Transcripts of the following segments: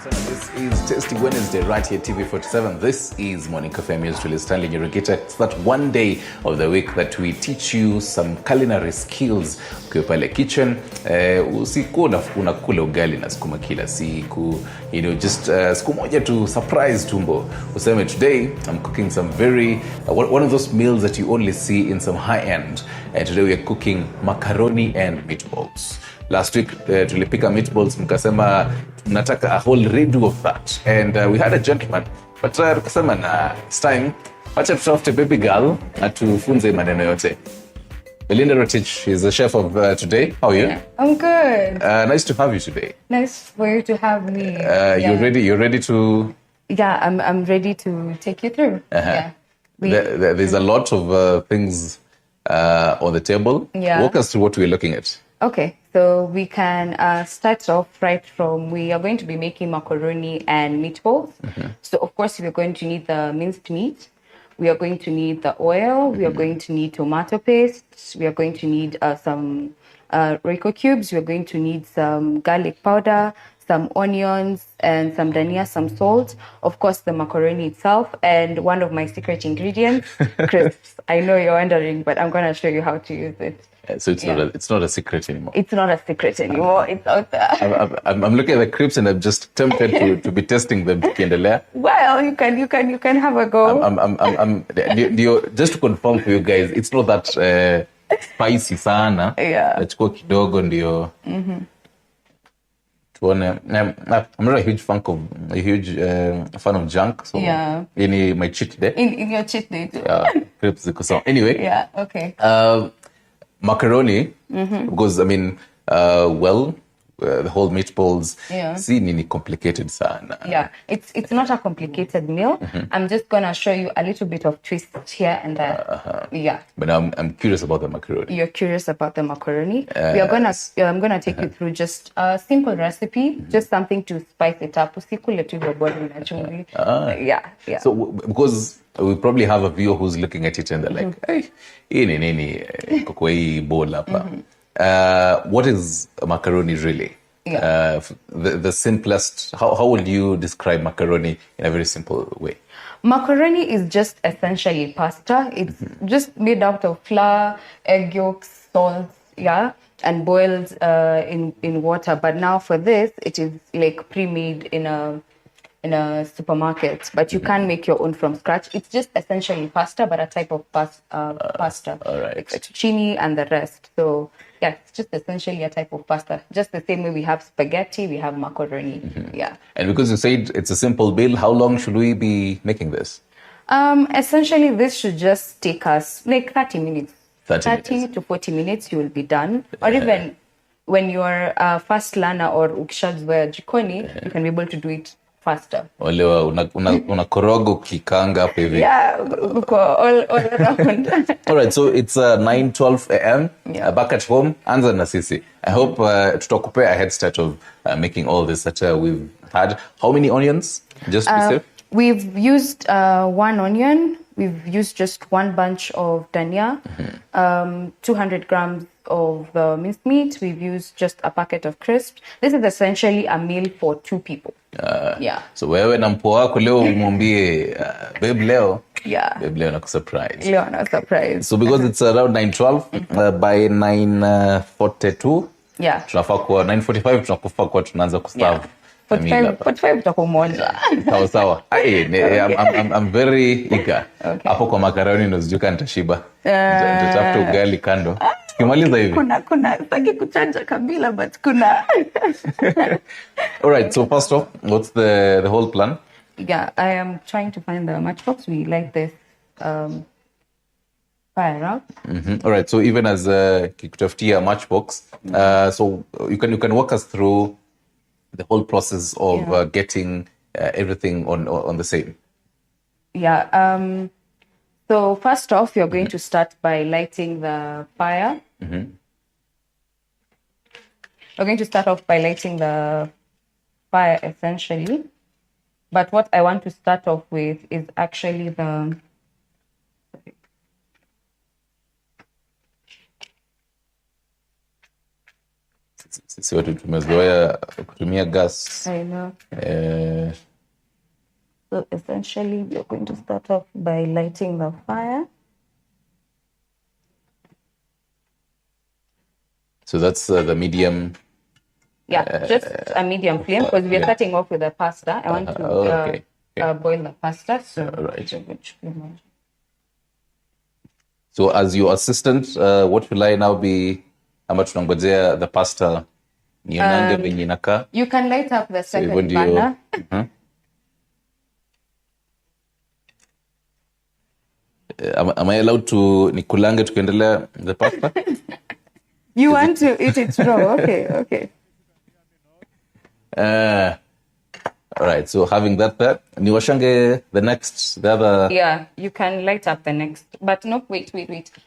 This is Tasty Wednesday right here TV47. This is Morning Coffee. I'm yours truly, Stanley Nyirugita. It's that one day of the week that we teach you some culinary skills. Ukiwa pale kitchen, usikuwa unakula ugali na sukuma kila siku. Just siku moja to surprise tumbo. Useme today I'm cooking some very one of those meals that you only see in some high end. And today we are cooking macaroni and meatballs. Last week tulipika meatballs, mkasema tunataka a whole redo of that, and we had a gentleman, but tukasema na it's time wacha tutafute baby girl atufunze maneno yote. Belinda Rotich is the chef of today. How are you? I'm good. Nice to have you today. Nice for you to have me. You're ready to? Yeah, I'm ready to take you through. Yeah. There's a lot of things on the table. Yeah. Walk us through what we're looking at. Okay, so we can start off right from, we are going to be making macaroni and meatballs. Mm-hmm. So of course, we're going to need the minced meat. We are going to need the oil. We are going to need tomato paste. We are going to need some Rico cubes. We are going to need some garlic powder, some onions, and some dania, some salt. Of course, the macaroni itself, and one of my secret ingredients, crisps. I know you're wondering, but I'm going to show you how to use it. So it's not a secret anymore. It's not a secret anymore. It's out there. I'm looking at the crisps and I'm just tempted to be testing them. Well, you can have a go. Just to confirm for you guys, it's not that spicy sana. Yeah. Nachukua kidogo ndio. Tuone. I'm not a huge fan of junk. So yeah. In my cheat day. In your cheat day too. Yeah. Crisps ziko sawa. Anyway. Yeah. Okay. Macaroni, because I mean, the whole meatballs, see nini complicated sana. Yeah, it's not a complicated meal. I'm just gonna show you a little bit of twist here and there. Yeah. But I'm curious about the macaroni. You're curious about the macaroni. I'm gonna take you through just a simple recipe, just something to spice it up. Usikule tu your body naturally. Yeah. So because we probably have a viewer who's looking at it and they're like, hey, kwa hii bowl hapa. What is macaroni really? Yeah. The simplest, how would you describe macaroni in a very simple way? Macaroni is just essentially pasta. It's just made out of flour, egg yolks, salt, and boiled in water. But now for this, it is like pre-made in a supermarket, but you can make your own from scratch. It's just essentially pasta, but a type of pasta. All right. Like fettuccine and the rest. So yeah, it's just essentially a type of pasta. Just the same way we have spaghetti, we have macaroni. Yeah. And because you said it's a simple meal, how long should we be making this? Essentially, this should just take us like 30 minutes. 30 to 40 minutes, you will be done. Or even when you're a fast learner or ukishajua jikoni, you can be able to do it faster. Olewa unakoroga ukikanga hapo hivi. Yeah, all around. All right, so it's 9:12 a.m. Back at home, anza na sisi. I hope tutakupea a head start of making all this that we've had. How many onions? Just to be safe? We've used one onion. We've used just one bunch of dania, 200 grams of the minced meat. We've used just a packet of crisps. This is essentially a meal for 2 people. So wewe na mpo wako leo umwambie babe leo. Yeah. Babe leo nakusurprise. Leo na surprise. So because it's around 9:12, by 9:42, tunafaa kuwa 9:45 tunakufaa kuwa tunaanza kustavu. 45 utakumonja. Sawa. I'm very eager. Hapo kwa macaroni ndo zijuka nitashiba. Nitatafuta ugali kando. Tukimaliza hivi. Kuna saki kuchanja kabila but kuna. All right, so first off, what's the whole plan? Yeah, I am trying to find the matchbox. We like this fire up. All right, so even as kikutafutia matchbox, so you can walk us through the whole process of getting everything on the same. Yeah. So first off, you're going to start by lighting the fire. We're going to start off by lighting the fire essentially. But what I want to start off with is actually the... sisi watu tumezoea kutumia gas. I know. Eh, So essentially, we're going to start off by lighting the fire. so that's the medium. Yeah, just a medium flame because we're starting off with the pasta. I want to okay. boil the pasta. So, Right. which flame? So as your assistant, what will I now be? Ama tunangojea the pasta nionange venye inakaa. You can light up the So hivyo second ndio. burner. Am I allowed to nikulange tukiendelea the pasta? You want to eat it raw? Okay. All right. So having that there, niwashange the other. Yeah, you can light up the next. But no, wait.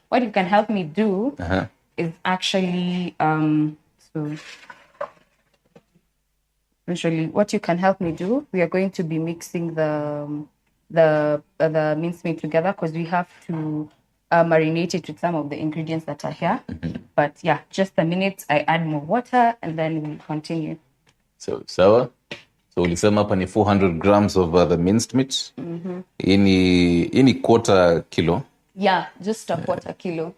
What you can help me do is actually what you can help me do. We are going to be mixing the mincemeat together because we have to marinate it with some of the ingredients that are here. But yeah, just a minute. I add more water and then we'll continue. So sawa. So ulisema hapa ni 400 grams of the minced meat. Hii ni quarter kilo. Yeah, just a quarter kilo.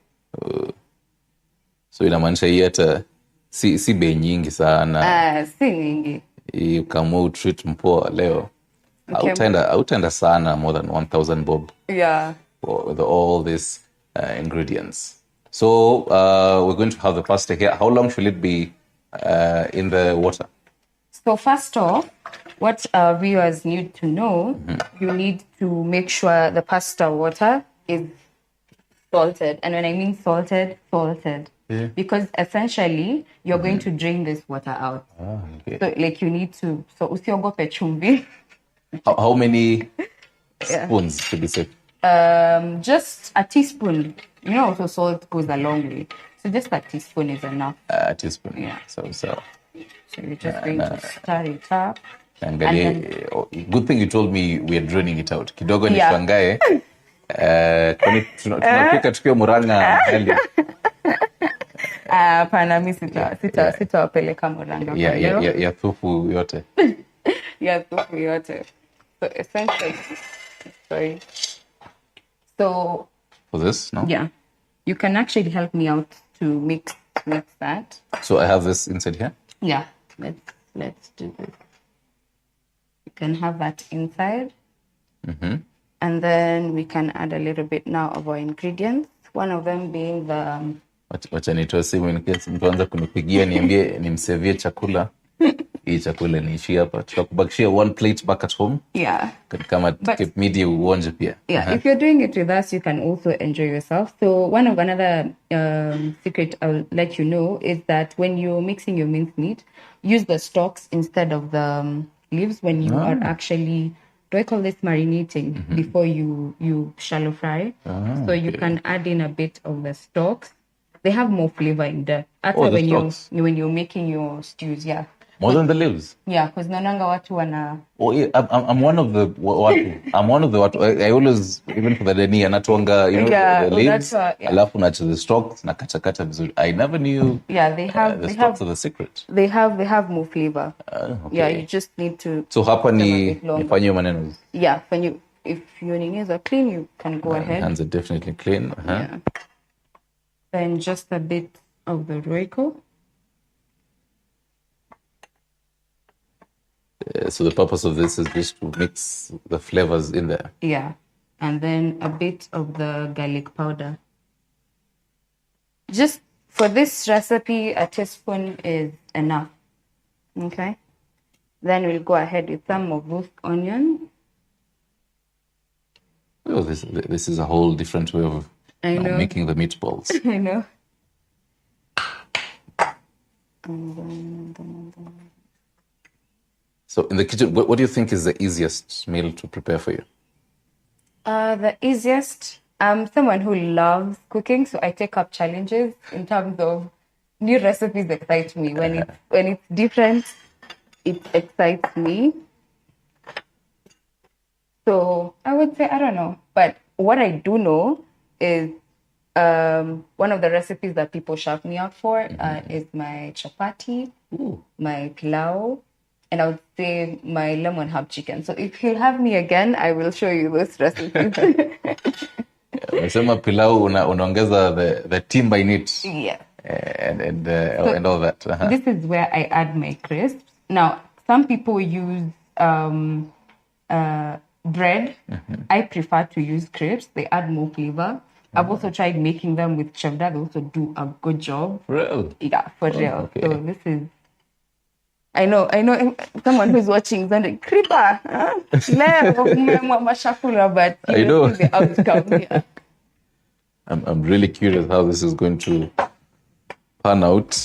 So inamaanisha hii hata si bei nyingi sana. Si nyingi. Hii kama utreat mpoa leo. Hautaenda sana more than 1,000 bob. Yeah. With all these ingredients. So we're going to have the pasta here. How long should it be in the water? So first off, what our viewers need to know, you need to make sure the pasta water is salted. And when I mean salted. Yeah. Because essentially, you're going to drain this water out. Okay. So like you need to, so usiogope chumvi. How many spoons should be safe? Just a teaspoon. You know, also salt goes a long way. So just a teaspoon is enough. A teaspoon. Yeah. So you're just going to stir it up. And then, good thing you told me we are draining it out. Kidogo nishangae. Kwani tunapika tukiwa Murang'a hali. Hapana, mimi sitawapeleka Murang'a. Ya thufu yote. Ya thufu yote. So essentially, sorry. So for this, no? Yeah. You can actually help me out to mix that. So I have this inside here? Yeah. Let's do this. You can have that inside. And then we can add a little bit now of our ingredients. One of them being the wacha nitoe simu in case mtu anza kunipigia niambie nimsevie chakula. Hii chakula niishi hapa. Tutakubakishia one plate back at home. Yeah. Kama keep media uonje pia. Yeah, if you're doing it with us, you can also enjoy yourself. So another secret I'll let you know is that when you're mixing your minced meat, use the stalks instead of the leaves when you are actually, do I call this marinating before you shallow fry? So you can add in a bit of the stalks. They have more flavor in there. When you're making your stews, yeah. More than the leaves? Yeah, because naonanga watu wana... Oh, yeah, I'm one of the watu. I'm one of the watu. I always, even for the deni, anatuanga, the leaves, alafu nacha the stalks, na kachakata vizuri. I never knew the stalks are the secret. They have more flavor. Okay. Yeah, you just need to... So hapa nifanye maneno. Yeah, if your nails are clean, you can go ahead. Hands are definitely clean. Yeah. Then just a bit of the Royco. So the purpose of this is just to mix the flavors in there. Yeah. And then a bit of the garlic powder. Just for this recipe, a teaspoon is enough. Okay. Then we'll go ahead with some of roast onion. Oh, this is a whole different way of making the meatballs. I know. So in the kitchen, what do you think is the easiest meal to prepare for you? The easiest, I'm someone who loves cooking, so I take up challenges in terms of new recipes excite me. When it's different, it excites me. So I would say, I don't know. But what I do know is one of the recipes that people shout me out for is my chapati, my pilau, and I would say my lemon herb chicken. So if you have me again, I will show you those recipes. Umesema pilau unaongeza the timber in it. Yeah. And all that. This is where I add my crisps. Now, some people use bread. I prefer to use crisps. They add more flavor. I've also tried making them with Chef Dad. They also do a good job. Real? Yeah, for real. Okay. So this is... I know someone who's watching is wondering, Kripa, but I know. The outcome. Yeah. I'm really curious how this is going to pan out.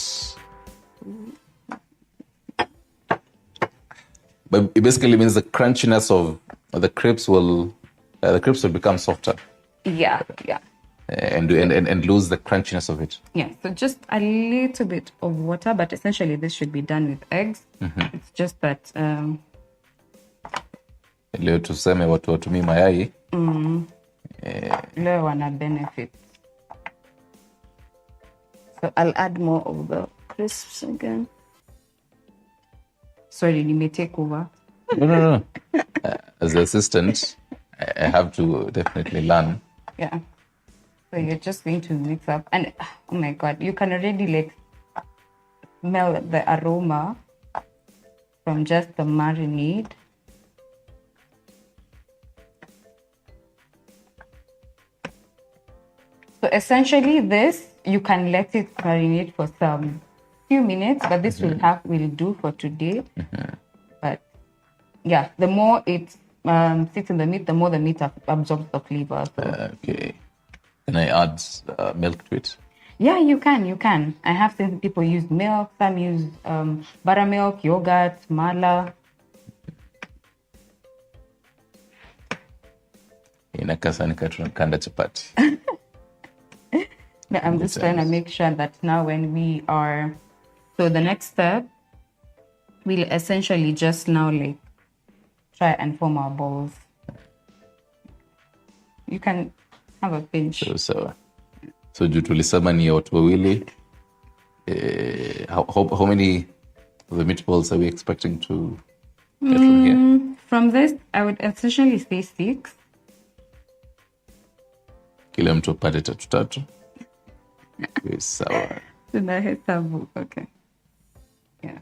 But it basically means the crunchiness of the crepes will become softer. Yeah. And lose the crunchiness of it. Yeah, so just a little bit of water, but essentially this should be done with eggs. It's just that leo tuseme watu watumii mayai. Leo wana benefits. So I'll add more of the crisps again. Sorry, you may take over. No. As the assistant, I have to definitely learn. Yeah. So you're just going to mix up, and oh my God, you can already smell the aroma from just the marinade. So essentially this, you can let it marinate for some few minutes, but this will do for today. But yeah, the more it sits in the meat, the more the meat absorbs the flavor. So. Okay. Can I add milk to it? Yeah, you can. I have seen people use milk. Some use buttermilk, yogurt, mala. Inakasa nikatunda chapati. No, I'm just trying to make sure that now when we are... So the next step, we'll essentially just now try and form our balls. You can have a pinch. So juu tulisema ni watu wawili. How many of the meatballs are we expecting to get from here? From this, I would essentially say 6. Kila mtu apate tatu. Sawa. Tunahesabu. Okay. Yeah.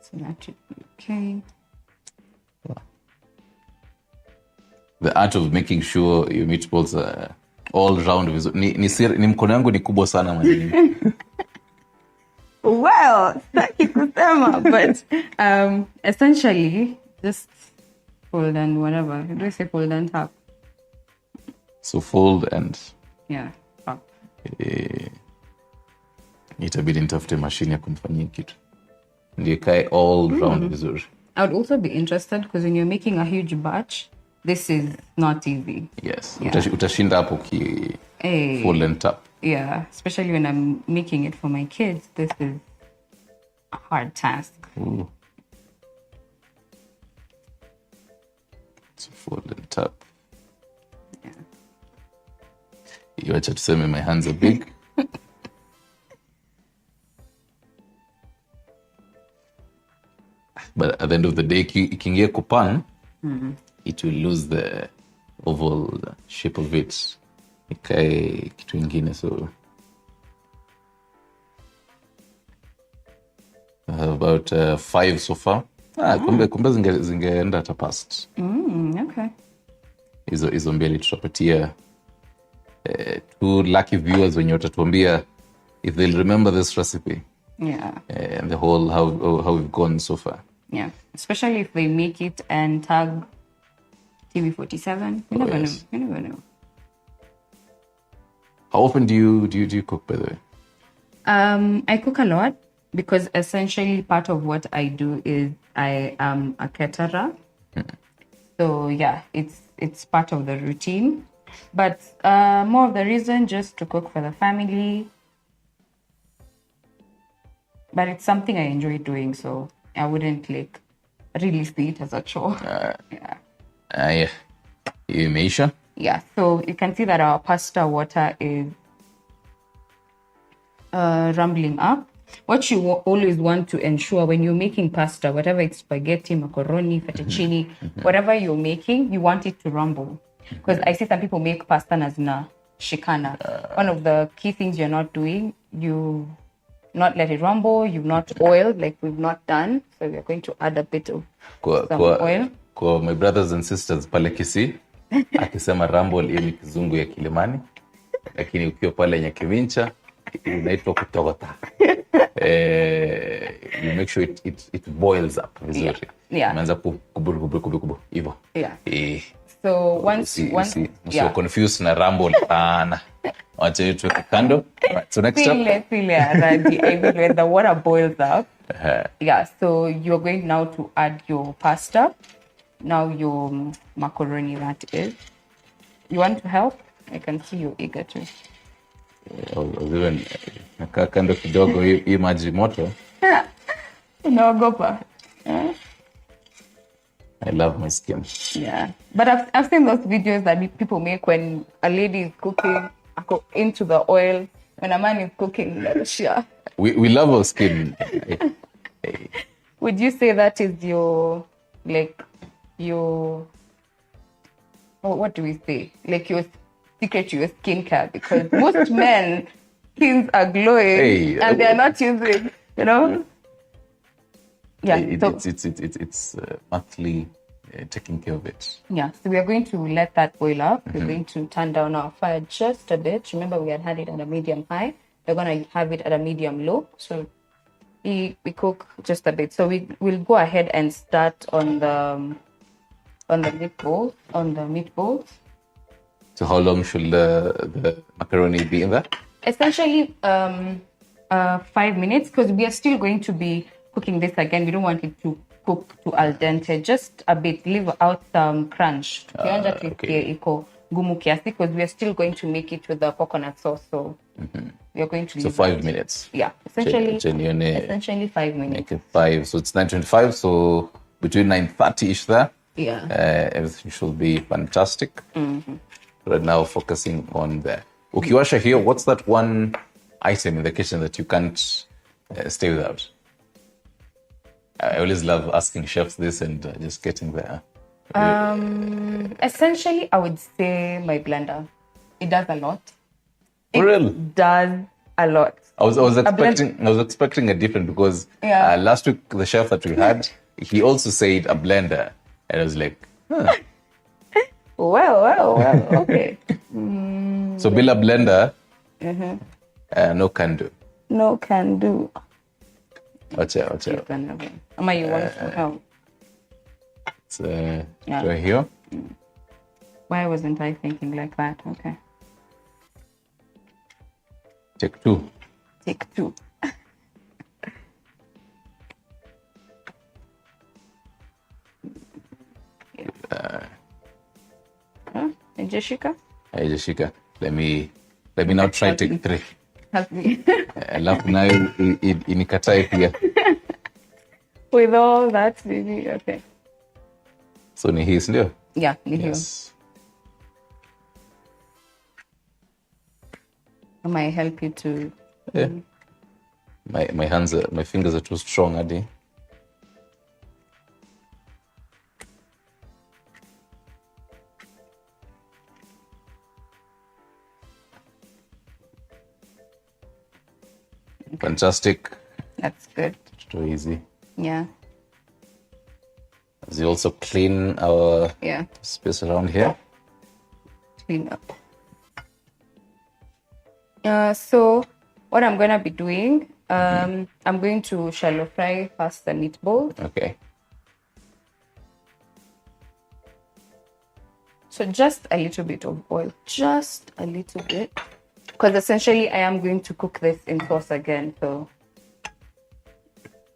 So that should be okay. The art of making sure your meatballs are all round. Ni mkono yangu ni kubwa sana manini. Well, sitaki kusema, but essentially just fold and whatever. Do I say fold and tap? So fold and tap. Itabidi nitafute mashine ya kumfanyia kitu. Ndio ikae all round vizuri. I would also be interested because when you're making a huge batch, this is not easy. Yes. Yeah. Utashinda hapo fold and tap. Yeah, especially when I'm making it for my kids. This is a hard task. Ooh. So fold and tap. Yeah. You acha tuseme my hands are big. But at the end of the day, ikiingia kupan, it will lose the oval shape of it. Ikae kitu ingine, so I have about 5 so far. Kumbe zingeenda hata past. Okay. Hizo mbili tutapatia 2 lucky viewers wenye watatuambia if they'll remember this recipe. Yeah. And the whole how we've gone so far. Yeah, especially if they make it and tag TV47. You never know. How often do you cook, by the way? I cook a lot because essentially part of what I do is I am a caterer. So yeah, it's part of the routine. But more of the reason just to cook for the family. But it's something I enjoy doing, so I wouldn't really see it as a chore. Yeah. Imeisha? Yeah, so you can see that our pasta water is rumbling up. What you always want to ensure when you're making pasta, whatever it's spaghetti, macaroni, fettuccine, whatever you're making, you want it to rumble. Because I see some people make pasta na shikana. One of the key things you're not doing, you not let it rumble, you've not oiled like we've not done. So we're going to add a bit of some oil. Kwa my brothers and sisters pale Kisii, akisema rumble hiyo ni kizungu ya Kilimani, lakini ukiwa pale Nyakivincha unaitwa kutogota. You make sure it boils up vizuri. Yeah. Unaanza kubu hivyo. Yeah. So once so confused na rumble sana. Wacha hiyo tuweke kando. So next step. I mean when the water boils up. Yeah, so you're going now to add your pasta. Now your macaroni, that is. You want to help? I can see you're eager to. Even nakaa kando kidogo hii maji moto. Unaogopa. I love my skin. Yeah, but I've seen those videos that people make when a lady is cooking into the oil, when a man is cooking. Sure. We love our skin. Would you say that is what do we say? Like your secret to your skincare? Because most men, skins are glowing and they're not using, you know? Yeah. It's monthly taking care of it. Yeah. So we are going to let that boil up. We're going to turn down our fire just a bit. Remember, we had it at a medium high. We're going to have it at a medium low. So we cook just a bit. So we'll go ahead and start on the meatballs. So how long should the macaroni be in there? Essentially 5 minutes, because we are still going to be cooking this again. We don't want it to cook to al dente, just a bit, leave out some crunch. Because we are still going to make it with the coconut sauce. So we are going to leave 5 minutes. Yeah, essentially 5 minutes. Make it 5. So it's 9:25. So between 9:30ish there. Yeah. Everything should be fantastic. Right now, focusing on the ukiwasha here. What's that one item in the kitchen that you can't stay without? I always love asking chefs this and just getting there. Essentially, I would say my blender. It does a lot. It does a lot. I was expecting a different, because last week the chef that we had, he also said a blender, and I was like, huh. Well, okay. So bila blender, no can do. No can do. Watch out. Ama, you want to help? It's right here. Why wasn't I thinking like that? Okay. Take two. Jessica? Hey, Jessica. Let me now try take 3. Help me. Alafu nayo inikatae pia. With all that, baby. Okay. So ni hii, ndio? Yeah, ni hii. Yes. I might help you to. Yeah. My fingers are too strong, Adi. Fantastic. That's good. Too easy. Yeah. As you also clean our space around here. Clean up. So what I'm going to be doing, I'm going to shallow fry first the meatballs. Okay. So just a little bit of oil, just a little bit. Because essentially I am going to cook this in sauce again, so.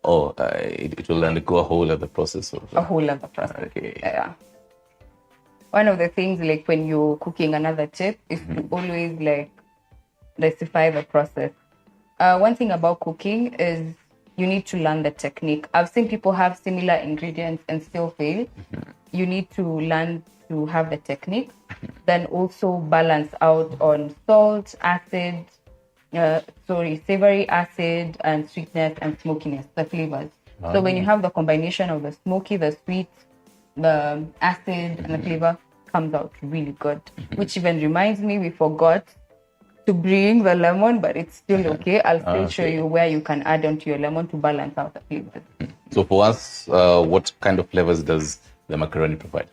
It will undergo a whole other process. A whole other process. Okay. Yeah. One of the things, like when you're cooking, another tip is to always specify the process. One thing about cooking is you need to learn the technique. I've seen people have similar ingredients and still fail. You need to learn to have the technique. then also balance out on salt, acid, savory acid, and sweetness and smokiness, the flavors. So when you have the combination of the smoky, the sweet, the acid, and the flavor, comes out really good. Which even reminds me, we forgot to bring the lemon, but it's still okay. I'll still show you where you can add onto your lemon to balance out the flavors. So for us, what kind of flavors does the macaroni provide?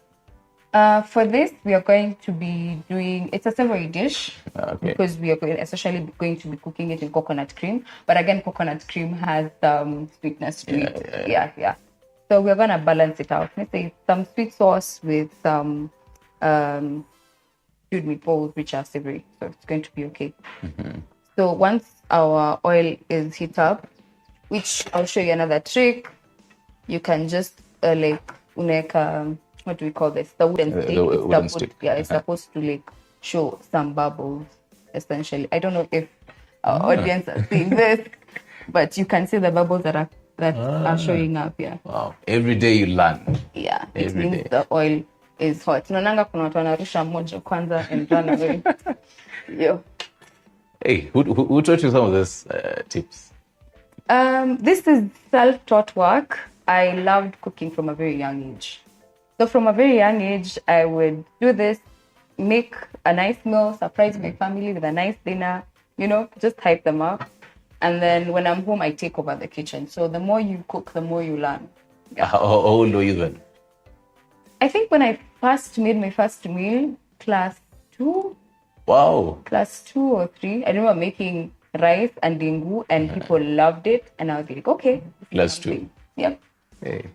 For this, we are going to be doing, it's a savory dish because we are essentially going to be cooking it in coconut cream. But again, coconut cream has sweetness to it. Yeah. So we're going to balance it out. Let's say some sweet sauce with some stewed meatballs, which are savory. So it's going to be okay. So once our oil is heat up, which I'll show you another trick, you can just what do we call this? The wooden stick. It's supposed to like show some bubbles, essentially. I don't know if our audience are seeing this, but you can see the bubbles that are showing up. Yeah. Wow. Every day you learn. Yeah. It means the oil is hot. Naonanga kuna watu wanarusha moja kwanza and run away. Yo. Hey, who taught you some of these tips? This is self-taught work. I loved cooking from a very young age. So from a very young age, I would do this, make a nice meal, surprise my family with a nice dinner, just hype them up. And then when I'm home, I take over the kitchen. So the more you cook, the more you learn. Yeah. How old were you then? I think when I first made my first meal, class 2. Wow. Class 2 or 3. I remember making rice and dengu and people loved it. And I was like, okay. Class 2. Yep. Hey.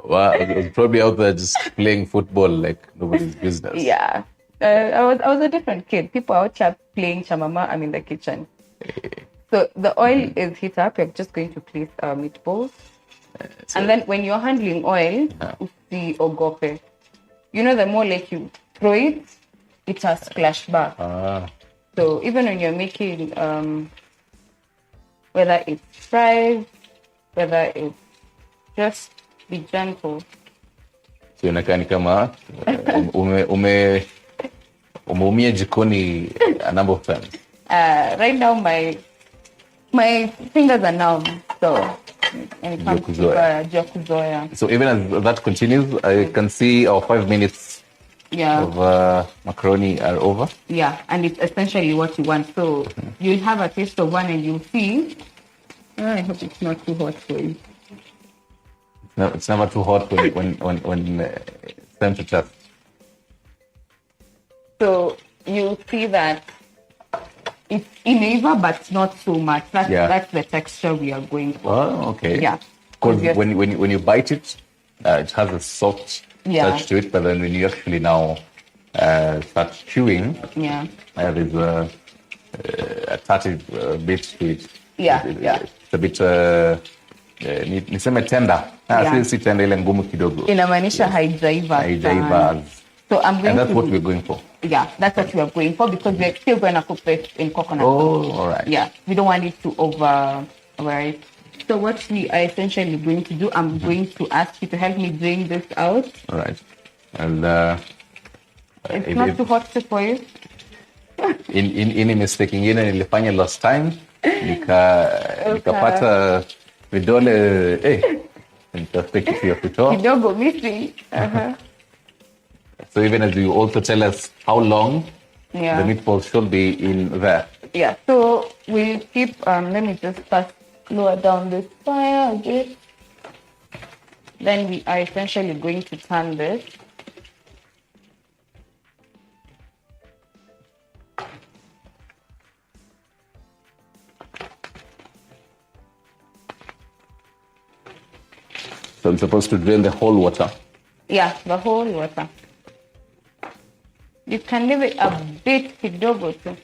Wow, I was probably out there just playing football like nobody's business. Yeah. I was a different kid. People out here playing chamama. I'm in the kitchen. So the oil is heat up. You're just going to place meatballs. And then when you're handling oil, the ogope. The more like you throw it, it has splashed back. So even when you're making, whether it's fries, whether it's just be gentle. So inakaa ni kama umeumia jikoni a number of times. Right now my fingers are numb, so So even as that continues, I can see our 5 minutes of macaroni are over. Yeah, and it's essentially what you want. So you'll have a taste of one and you'll see. I hope it's not too hot for you. No, it's never too hot when it's time to test. So you'll see that it's ineva, but not so much. That's the texture we are going for. Oh, okay. Yeah. Because when you bite it, it has a soft touch to it, but then when you actually now start chewing, there's a tarty bit to it. It's a bit niseme tender. Si tender, ile ngumu kidogo. Inamaanisha haijaiva. So and that's what we're going for. Yeah, that's what we are going for because we're still going to cook this in coconut. Oh, all right. Yeah, we don't want it to override. So what we are essentially going to do, I'm going to ask you to help me drain this out. All right. And it's not too hot for you. In mistake ingine nilifanya last time nikapata vidole nikafika kutoa kidogo missing. So even as you also tell us how long the meatballs should be in there. Yeah, so we'll keep, let me just first lower down this fire a bit. Then we are essentially going to turn this. So I'm supposed to drain the whole water? Yeah, the whole water. You can leave it a bit kidogo too.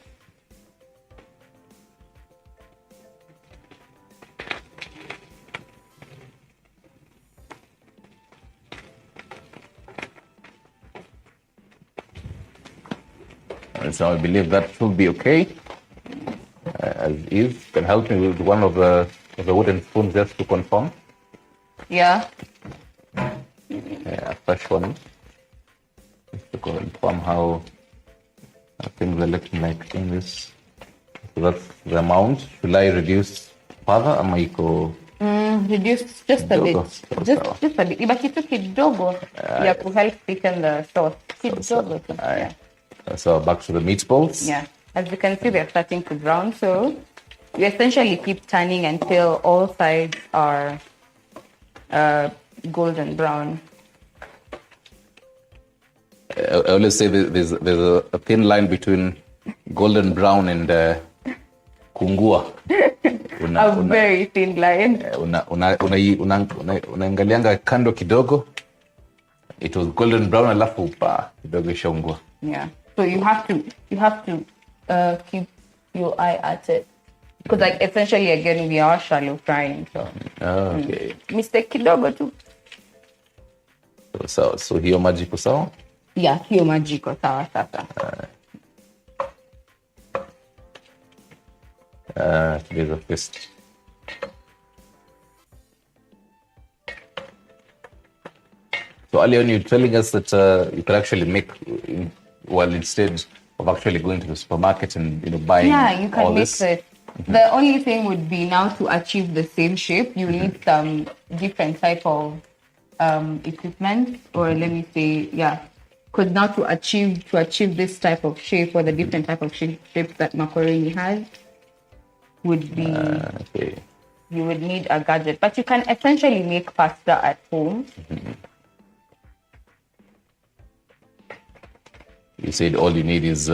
So I believe that should be okay. As is, can help me with one of the wooden spoons just to confirm. Yeah. A fresh one. Just to go inform how things are looking like in this. So that's the amount. Should I reduce further or might go? Reduce just a bit. Kidogo. Just a bit. Ibaki tu kidogo ya to help thicken the sauce. Kidogo tu. Yeah. So back to the meatballs. Yeah. As you can see, they're starting to brown. So you essentially keep turning until all sides are golden brown. I always say there's a thin line between golden brown and kungua. A very thin line. Unaangalianga kando kidogo, it was golden brown alafu kidogo ishaungua. Yeah. So you have to keep your eye at it. Because like essentially again we are shallow frying. So okay. Mistake kidogo tu. So hiyo maji iko sawa? Yeah, hiyo maji iko sawa sasa. There's a fist. So earlier on, you're telling us that you could actually make, instead of actually going to the supermarket and buying. Yeah, you can all make this. it. The only thing would be now to achieve the same shape, you need some different type of equipment, or let me say, because now to achieve this type of shape or the different type of shape that macaroni has would be, you would need a gadget. But you can essentially make pasta at home. You said all you need is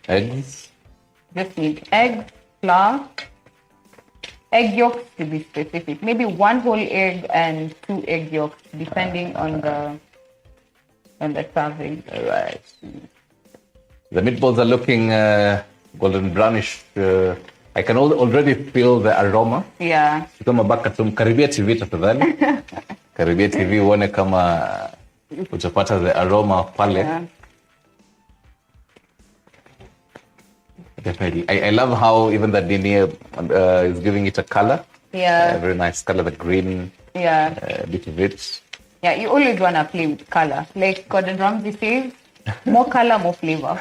eggs? Just need eggs, flour, egg yolks to be specific. Maybe 1 whole egg and 2 egg yolks, depending on the serving. All right. The meatballs are looking golden brownish. I can already feel the aroma. Yeah. Kama baka karibia TV tafadhali. Karibia TV uone kama utapata the aroma pale. Yeah. Definitely. I love how even the denier is giving it a color. Yeah. Very nice color, the green. Yeah. Bit of it. Yeah, you always want to play with color. Like Gordon Ramsay says, more color, more flavor.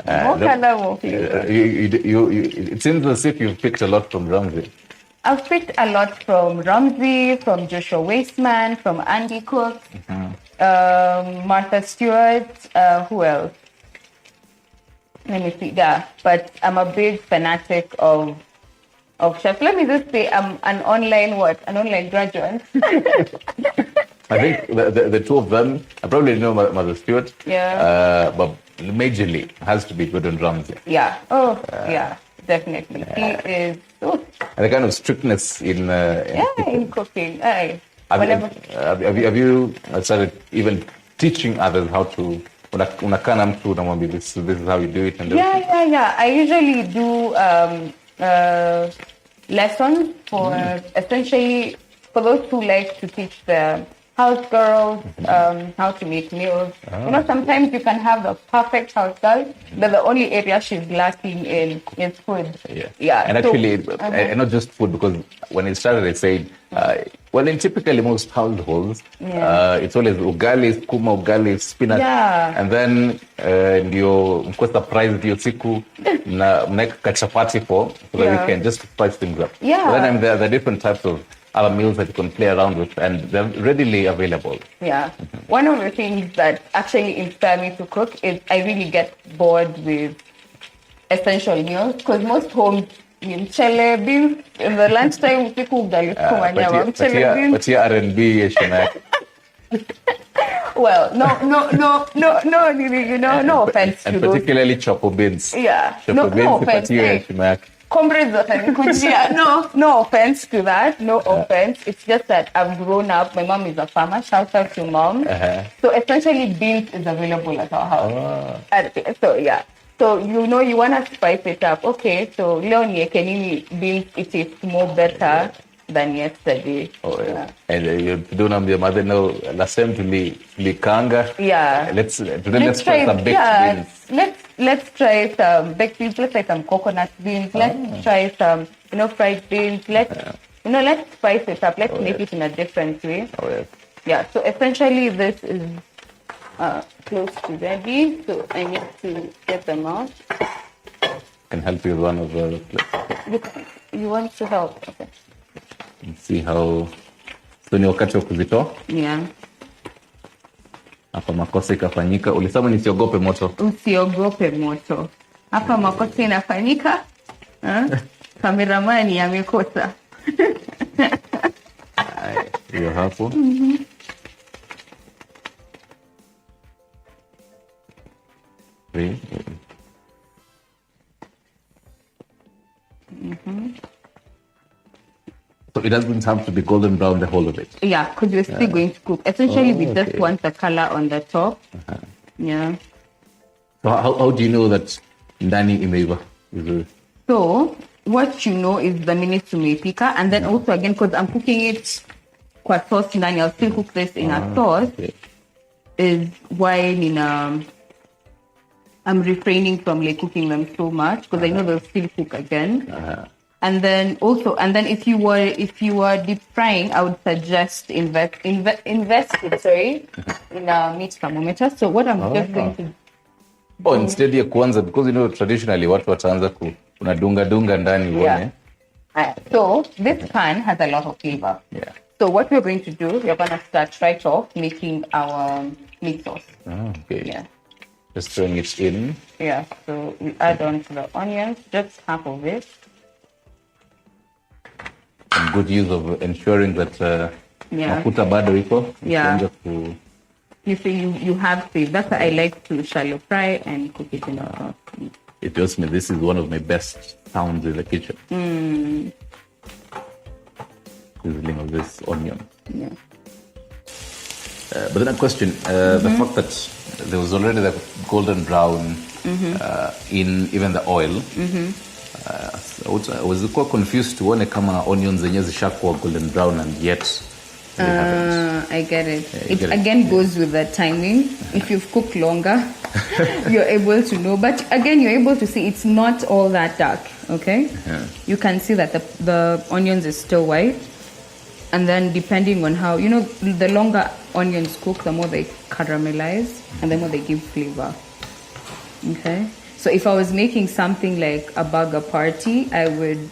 More color, more flavor. It seems as if you've picked a lot from Ramsay. I've picked a lot from Ramsay, from Joshua Weissman, from Andy Cook, Martha Stewart, who else? Let me see. Yeah, but I'm a big fanatic of chefs. Let me just say I'm an online graduate. I think the two of them, I probably know Mother Stewart. Yeah. But majorly has to be Gordon Ramsay. Yeah. Oh, yeah, definitely. He is. Oh. And the kind of strictness in cooking. Have you started even teaching others how to? Unakaa na mtu unamwambia this is how you do it and yeah. I usually do lessons for essentially for those who like to teach the house girls how to make meals. Sometimes you can have the perfect house girl, but the only area she's lacking in is food. Yeah. And actually, not just food, because when it started, I said, in typically most households, it's always ugali, skuma, ugali, spinach. Yeah. And then ndio mko surprise ndio siku na mnaweka kachapati for the weekend, just to spice things up. Yeah. But then there are different types of other meals that you can play around with, and they're readily available. Yeah. One of the things that actually inspire me to cook is I really get bored with essential meals, because most homes, mchele beans in the lunchtime, usiku ugali sukuma nyama, mchele beans. But here R&B yeshima. Well, no offense to and those. Particularly chopo beans. Yeah. Chopo beans, no offense. Comrades no offense to that. No offense. It's just that I've grown up. My mom is a farmer. Shout out to mom. So essentially, beans is available at our house. So yeah. So you want to spice it up. Okay. So leo nieke nini beans? It is more better than yesterday. Oh yeah. And you don't know your mother know last time to likanga. Yeah. Let's try some baked beans. Let's try some baked beans. Let's try some coconut beans. Let's try some fried beans. let's spice it up. Let's make it in a different way. Oh, yes. Yeah, so essentially this is close to ready. So I need to get them out. Can help you with one of the plates. You want to help? Okay. And see how... So ni wakati wa kuzitoa? Yeah. Hapa makosa ikafanyika. Ulisema nisiogope moto. Usiogope moto. Hapa makosa inafanyika. Kameramani amekosa. Hiyo hapo. So it doesn't have to be golden brown the whole of it. Yeah, because we're still going to cook. Essentially, we just want the color on the top. Yeah. So how do you know that ndani imeiva? So what you know is the minutes umeipika, and then also again, because I'm cooking it kwa sauce ndani, I'll still cook this in a sauce. Okay. Is why I'm refraining from like cooking them so much because I know they'll still cook again. And then if you were deep frying, I would suggest invest it, in a meat thermometer. So what I'm just going to instead ya kuanza, because traditionally watu wataanza unadunga ndani uone. So this pan has a lot of flavor. Yeah. So what we're going to do, we're going to start right off making our meat sauce. Okay. Yeah. Just throwing it in. Yeah. So we add on to the onions, just half of it. Some good use of ensuring that mafuta bado iko. Yeah. You see, you have to. That's why I like to shallow fry and cook it in a pot. It tells me this is one of my best sounds in the kitchen. Sizzling of this onion. Yeah. But then a question, the fact that there was already the golden brown in even the oil, I was quite confused to one kama onions zenye zishakuwa golden brown and yet I get it. It again goes with the timing. If you've cooked longer, you're able to know. But again, you're able to see it's not all that dark, okay? You can see that the onions is still white. And then depending on how, the longer onions cook, the more they caramelize and the more they give flavor. Okay? So if I was making something like a burger party, I would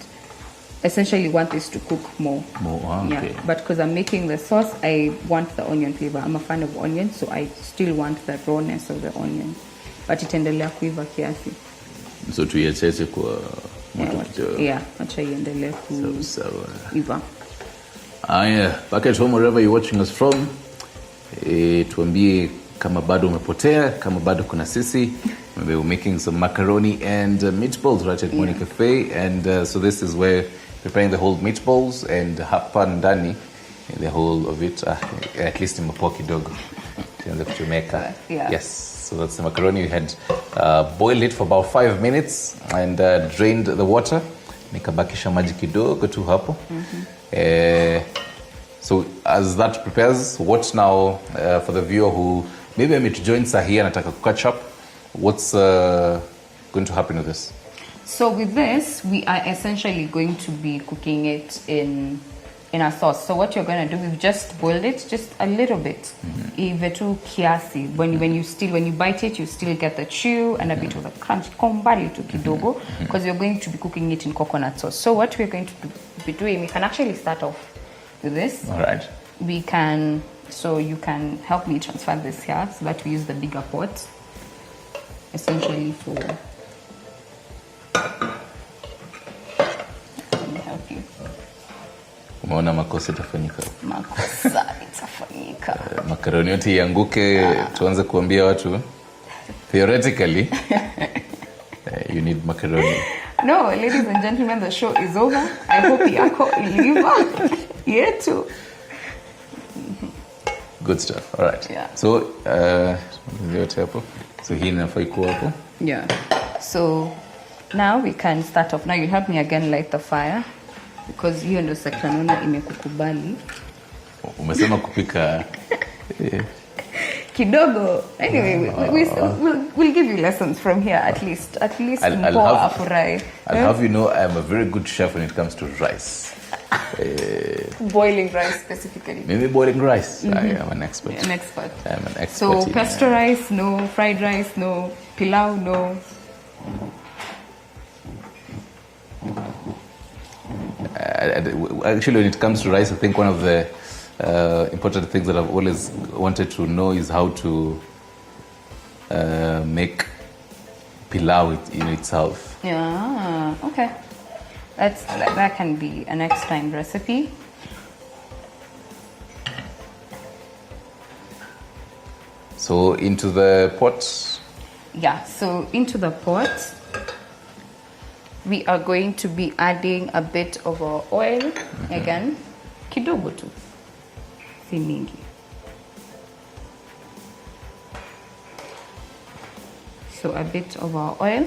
essentially want this to cook more. Okay. Yeah. But because I'm making the sauce, I want the onion flavor. I'm a fan of onions, so I still want the rawness of the onion. But itaendelea kuiva kiasi. So tuiache kwa moto. Yeah, acha iendelee kuiva. Back at home, wherever you're watching us from, tuambie kama bado umepotea, kama bado kuna sisi. Maybe we're making some macaroni and meatballs right at Morning Cafe. And so this is where preparing the whole meatballs and hapa ndani, the whole of it, at least in mapoa kidogo. Tuanze kutumeka. Yes, so that's the macaroni. We had boiled it for about 5 minutes and drained the water. Nikabakisha maji kidogo tu hapo. So as that prepares, what now for the viewer who maybe I'm to join Sahi and ataka catch up, what's going to happen with this? So with this, we are essentially going to be cooking it in a sauce. So what you're going to do, we've just boiled it just a little bit. Ivetu kiasi. When you bite it, you still get the chew and a bit of the crunch. Kombali tu kidogo, because we're going to be cooking it in coconut sauce. So what we're going to be doing, we can actually start off with this. All right. So you can help me transfer this here so that we use the bigger pot. Essentially for... Let me help you. Umeona makosa itafanyika. Makosa itafanyika. Makaroni yote ianguke, tuanze kuambia watu. Theoretically, you need macaroni. No, ladies and gentlemen, the show is over. I hope yako iliva yetu. Good stuff. All right. Yeah. So, so hii inafaa ikuwa hapo. Yeah. So now we can start off. Now you help me again light the fire because hiyo ndio sakranona imekukubali. Umesema kupika kidogo. Anyway, we'll give you lessons from here at least. I'll have you know I am a very good chef when it comes to rice. Boiling rice specifically. Maybe boiling rice. I am an expert. An expert. I'm an expert. So pesto rice, no. Fried rice, no. Pilau, no. Actually, when it comes to rice, I think one of the important things that I've always wanted to know is how to make pilau in itself. Yeah, okay. That can be a next time recipe. So into the pot. Yeah, so into the pot, we are going to be adding a bit of our oil. Again, kidogo tu, si mingi. So a bit of our oil.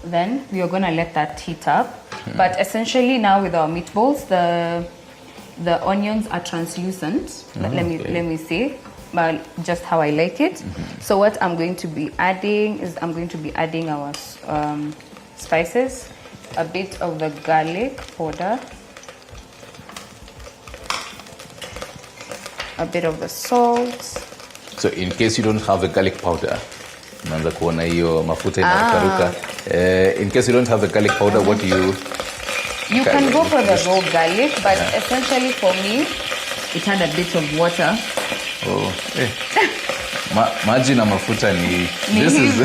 Then we are going to let that heat up. But essentially now with our meatballs, the onions are translucent. Let me say, but just how I like it. So what I'm going to be adding is I'm going to be adding our spices, a bit of the garlic powder, a bit of the salt. So in case you don't have the garlic powder, unaanza kuona hiyo mafuta inaruka. In case you don't have the garlic powder, what do you? You can go for the raw garlic, but essentially for me, it had a bit of water. Oh, maji na mafuta ni. This is.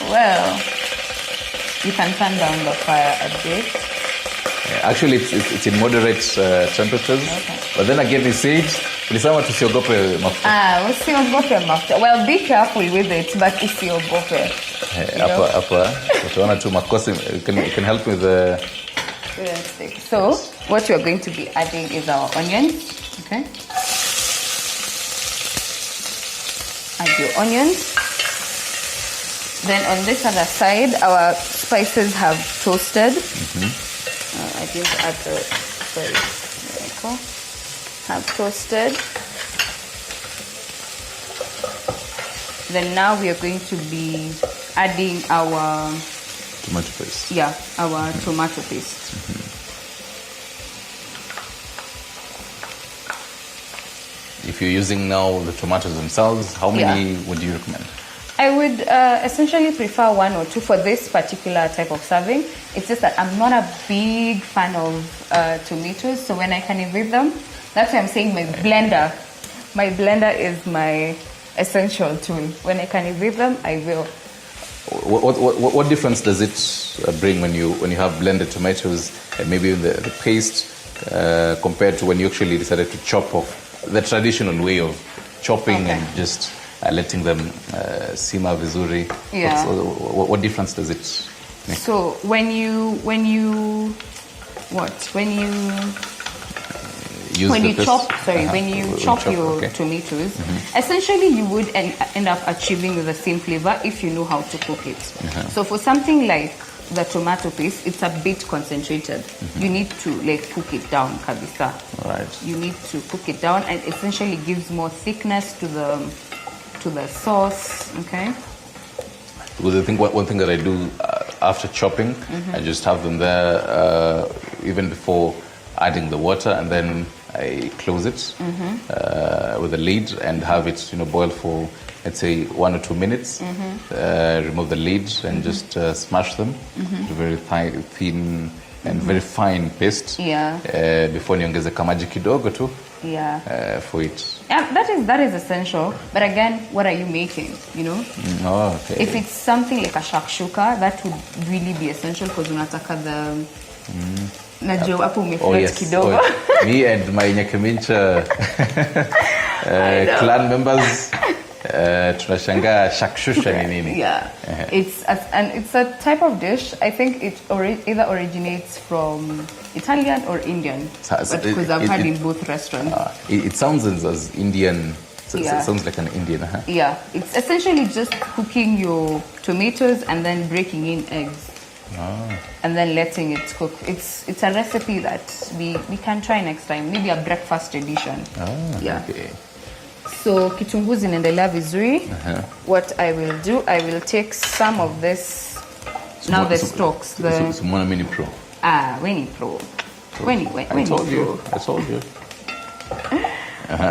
Well, you can turn down the fire a bit. Actually, it's in moderate temperatures. Okay. But then again, he said, "Ulisema tusiogope mafuta." Usiogope mafuta. Well, be careful with it, but usiogope. Hapa, utaona tu makosa. You can help with the. So, what we're going to be adding is our onions. Okay. Add your onions. Then on this other side, our spices have toasted. I didn't add the, sorry, there we go. Have toasted. Then now we are going to be adding our tomato paste. Yeah, our tomato paste. If you're using now the tomatoes themselves, how many would you recommend? I would essentially prefer 1 or 2 for this particular type of serving. It's just that I'm not a big fan of tomatoes, so when I can evade them, that's why I'm saying my blender is my essential tool. When I can evade them, I will. What difference does it bring when you have blended tomatoes and maybe the paste compared to when you actually decided to chop off the traditional way of chopping and just letting them simmer vizuri? Yeah. What difference does it make? So when you chop your tomatoes, essentially you would end up achieving the same flavor if you know how to cook it. So for something like the tomato paste, it's a bit concentrated. You need to cook it down, kabisa. Right. You need to cook it down, and essentially gives more thickness to the sauce. Okay. Because I think one thing that I do after chopping, I just have them there even before adding the water, and then I close it with a lid and have it, boil for, let's say, 1 or 2 minutes. Remove the lid and just smash them to very thin and very fine paste. Yeah. Before niongeze kamaji kidogo tu. Yeah. For it. Yeah, that is essential. But again, what are you making? Oh, okay. If it's something like a shakshuka, that would really be essential because unataka the. Najua hapo umefloat kidogo. Me and my Nyakemincha clan members tunashangaa shakshusha ni nini. Yeah. It's a type of dish. I think it either originates from Italian or Indian. Because I've had in both restaurants. It sounds as Indian. It sounds like an Indian. Yeah. It's essentially just cooking your tomatoes and then breaking in eggs. And then letting it cook. It's a recipe that we can try next time. Maybe a breakfast edition. Okay. So kitunguu zinaendelea vizuri. What I will do, I will take some of this Now the stalks. So mini pro. Winnie pro. I told you.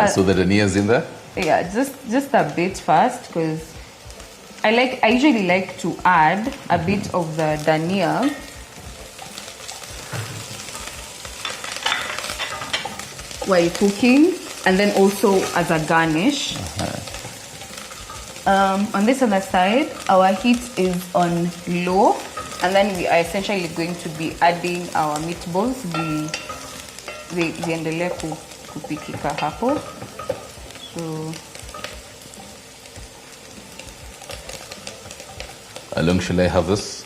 So the dania is in there? Yeah, just a bit first, because I usually like to add a bit of the dania while cooking, and then also as a garnish. On this other side, our heat is on low, and then we are essentially going to be adding our meatballs. Viendelee kupikika hapo. So how long shall I have this?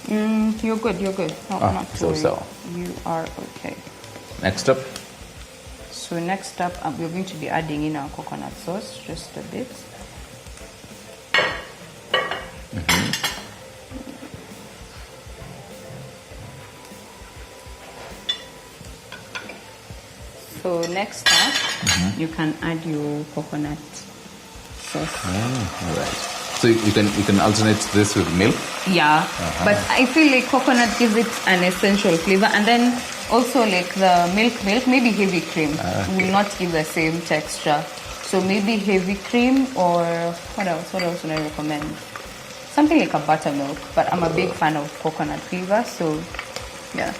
You're good. Not to worry. So. You are okay. Next up? So next up, we're going to be adding in our coconut sauce, just a bit. So next up, you can add your coconut sauce. All right. So you can alternate this with milk? Yeah, but I feel like coconut gives it an essential flavor, and then also like the milk, maybe heavy cream will not give the same texture. So maybe heavy cream, or what else would I recommend? Something like a buttermilk, but I'm a big fan of coconut flavor, so yeah.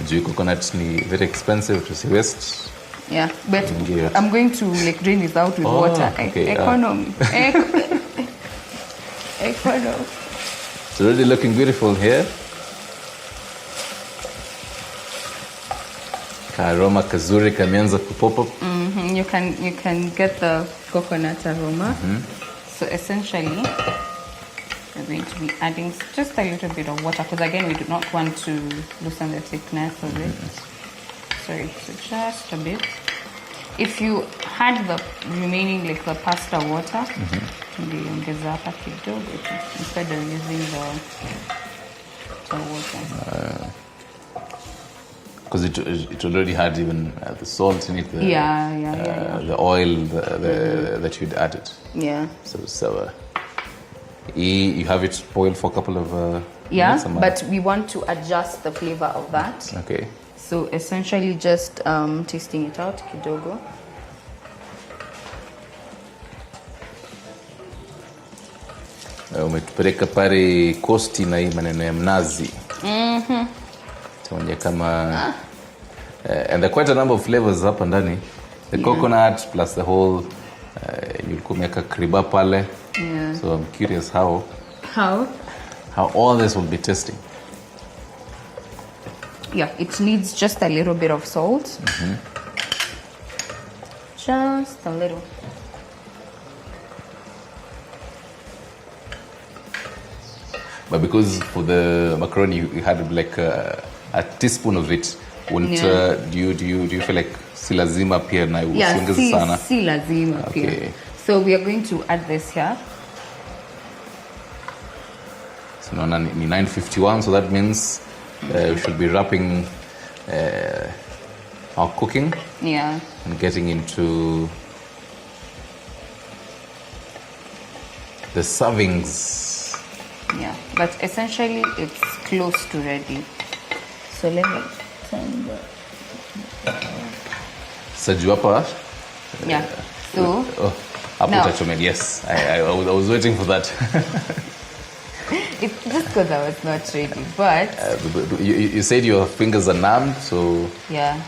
Do coconut ni very expensive to waste? Yeah, but I'm going to like drain it out with water. Okay, economy. Economy. It's already looking beautiful here. Aroma kazuri kameanza kupop up. You can get the coconut aroma. So essentially, we're going to be adding just a little bit of water, because again we do not want to loosen the thickness of it. Sorry, so just a bit. If you had the remaining like the pasta water, ungeongeza hapa kidogo instead of using the water. Because it already had even the salt in it. The oil that you'd added. Yeah. So you have it boil for a couple of minutes. But we want to adjust the flavor of that. Okay. So essentially just tasting it out kidogo. Umetupeleka pale kosti na hii maneno ya mnazi. Tuonje kama and there are quite a number of flavors hapa ndani. The coconut plus the whole you'll make a kriba pale. Yeah. So I'm curious how all this will be tasting. Yeah, it needs just a little bit of salt. Just a little. But because for the macaroni you had like a teaspoon of it, wouldn't do you feel like si lazima pia na usiongeze sana? Si lazima pia. So we are going to add this here. So no, ni 9:51, so that means we should be wrapping our cooking. Yeah. And getting into the servings. Yeah, but essentially it's close to ready. So let me turn the... Sajuapa? Yeah. So yes, I was waiting for that. It's just because I was not ready, but you said your fingers are numbed, so yeah.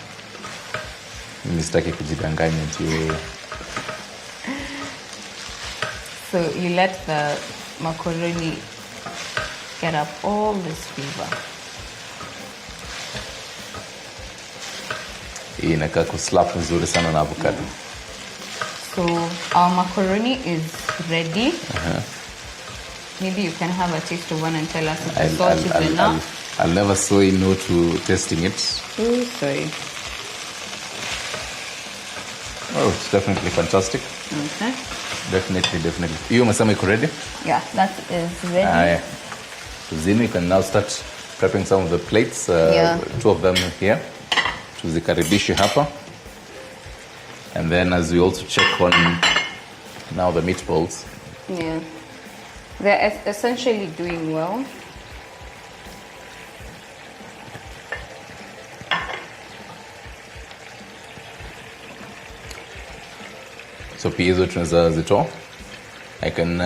Mistake kujidanganya ndio. So you let the macaroni get up all this flavor. Hii inakaa kuslap nzuri sana na avocado. So our macaroni is ready. Maybe you can have a taste of one and tell us if the salt is enough. I'll never say no to tasting it. Oh, sorry. Oh, it's definitely fantastic. Okay. Definitely. You umesema iko ready? Yeah, that is ready. So Zinu, you can now start prepping some of the plates. Two of them here. Tuzikaribishe hapa. And then as we also check on now the meatballs. Yeah. They're essentially doing well. So pia hizo tunaweza zitoa. I can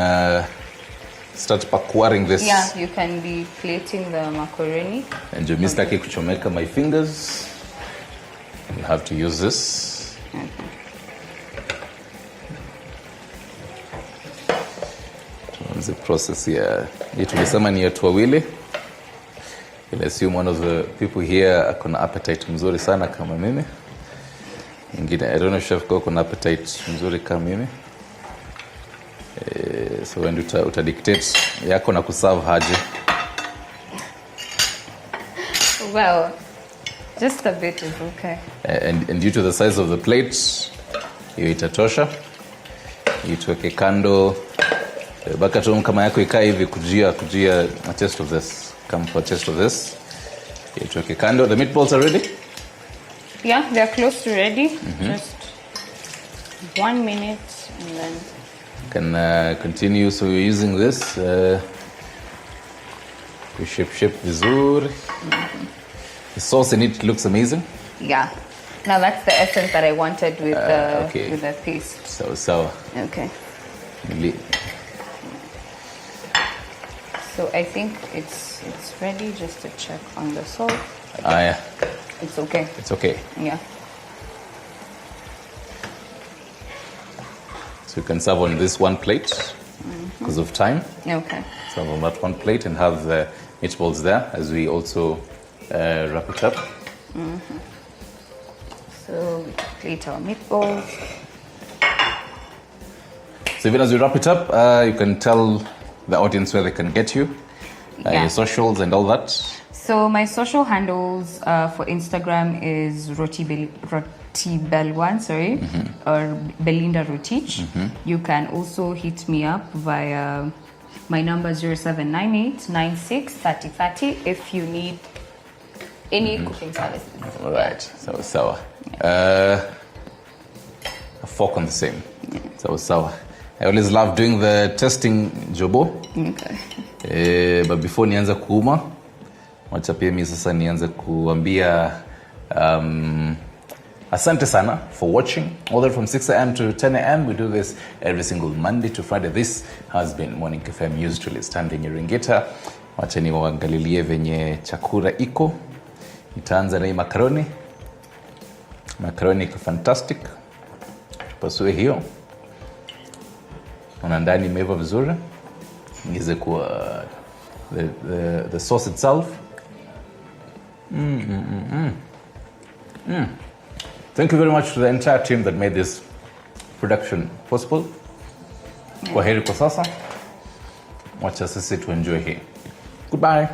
start pakuaring this. Yeah, you can be plating the macaroni. And you mistake kuchomeka my fingers. You have to use this. The process here. Hii tulisema ni watu wawili. I assume one of the people here akona appetite mzuri sana kama mimi. Ingine, I don't know chef kwa kuna appetite mzuri kama mimi. So when uta dictate yako na kuserve haje. Well, just a bit is okay. And due to the size of the plate, hiyo itatosha. Ituweke kando. Baka tu kama yako ikaa hivi kujia a taste of this. Come for a taste of this. Ituweke kando. The meatballs are ready? Yeah, they're close to ready. Just 1 minute and then... Can continue. So we're using this. We shape vizuri. The sauce in it looks amazing. Yeah. Now that's the essence that I wanted with with the paste. So. Okay. So I think it's ready. Just to check on the salt. Yeah. It's okay. It's okay. Yeah. So you can serve on this one plate because of time. Okay. Serve on that one plate and have the meatballs there as we also wrap it up. So we plate our meatballs. So even as we wrap it up, you can tell the audience where they can get you, your socials and all that. So my social handles for Instagram is Rotibel1, or Belinda Rotich. You can also hit me up via my number 0798 96 30 30 if you need any cooking services. All right. So a fork on the same. So I always love doing the testing jobo. Okay. But before nianza kuuma, wacha pia mimi sasa nianze kuambia asante sana for watching. All the way from 6 a.m. to 10 a.m. We do this every single Monday to Friday. This has been Morning Cafe News to standing in Ringita. Wacha niwaangalilie venye chakula iko. Nitaanza na hii macaroni. Macaroni iko fantastic. Tupasue hiyo. Ona ndani imeiva vizuri. Niweze kuwa the sauce itself. Thank you very much to the entire team that made this production possible. Kwaheri kwa sasa. Wacha sisi tu enjoy here. Goodbye.